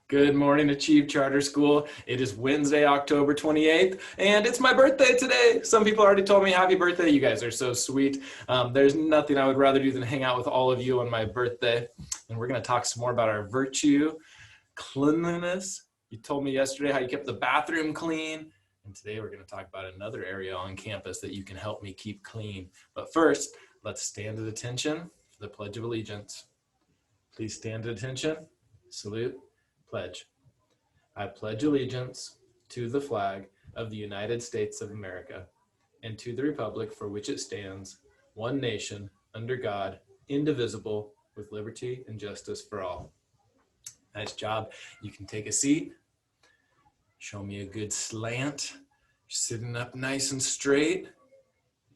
Good morning, Achieve Charter School. It is Wednesday, October 28th, and it's my birthday today. Some people already told me happy birthday. You guys are so sweet. There's nothing I would rather do than hang out with all of you on my birthday. And we're going to talk some more about our virtue, cleanliness. You told me yesterday how you kept the bathroom clean. And today we're going to talk about another area on campus that you can help me keep clean. But first, let's stand at attention for the Pledge of Allegiance. Please stand at attention. Salute. Pledge. I pledge allegiance to the flag of the United States of America and to the republic for which it stands, one nation, under God, indivisible, with liberty and justice for all. Nice job. You can take a seat. Show me a good slant. Sitting up nice and straight.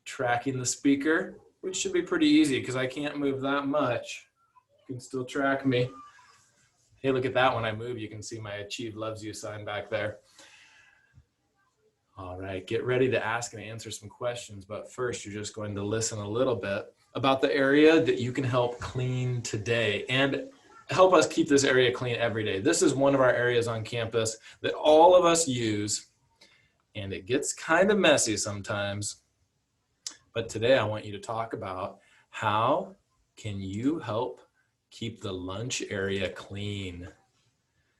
Tracking the speaker, which should be pretty easy because I can't move that much. You can still track me. Hey, look at that. When I move, you can see my Achieve Loves You sign back there. All right, get ready to ask and answer some questions. But first, you're just going to listen a little bit about the area that you can help clean today and help us keep this area clean every day. This is one of our areas on campus that all of us use, and it gets kind of messy sometimes. But today, I want you to talk about how can you help keep the lunch area clean.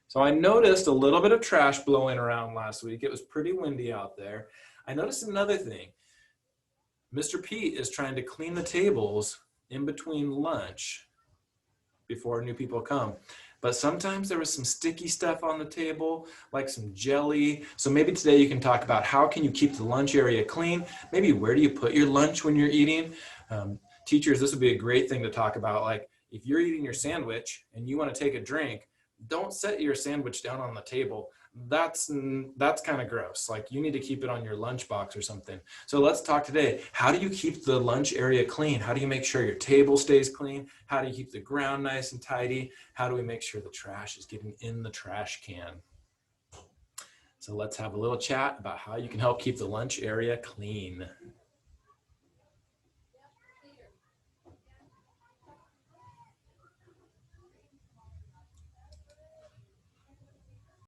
So I noticed a little bit of trash blowing around last week. It was pretty windy out there. I noticed another thing. Mr. Pete is trying to clean the tables in between lunch before new people come. But sometimes there was some sticky stuff on the table, like some jelly. So maybe today you can talk about how can you keep the lunch area clean? Maybe where do you put your lunch when you're eating? Teachers, this would be a great thing to talk about. Like if you're eating your sandwich and you want to take a drink, don't set your sandwich down on the table. That's kind of gross. Like you need to keep it on your lunchbox or something. So let's talk today. How do you keep the lunch area clean? How do you make sure your table stays clean? How do you keep the ground nice and tidy? How do we make sure the trash is getting in the trash can? So let's have a little chat about how you can help keep the lunch area clean.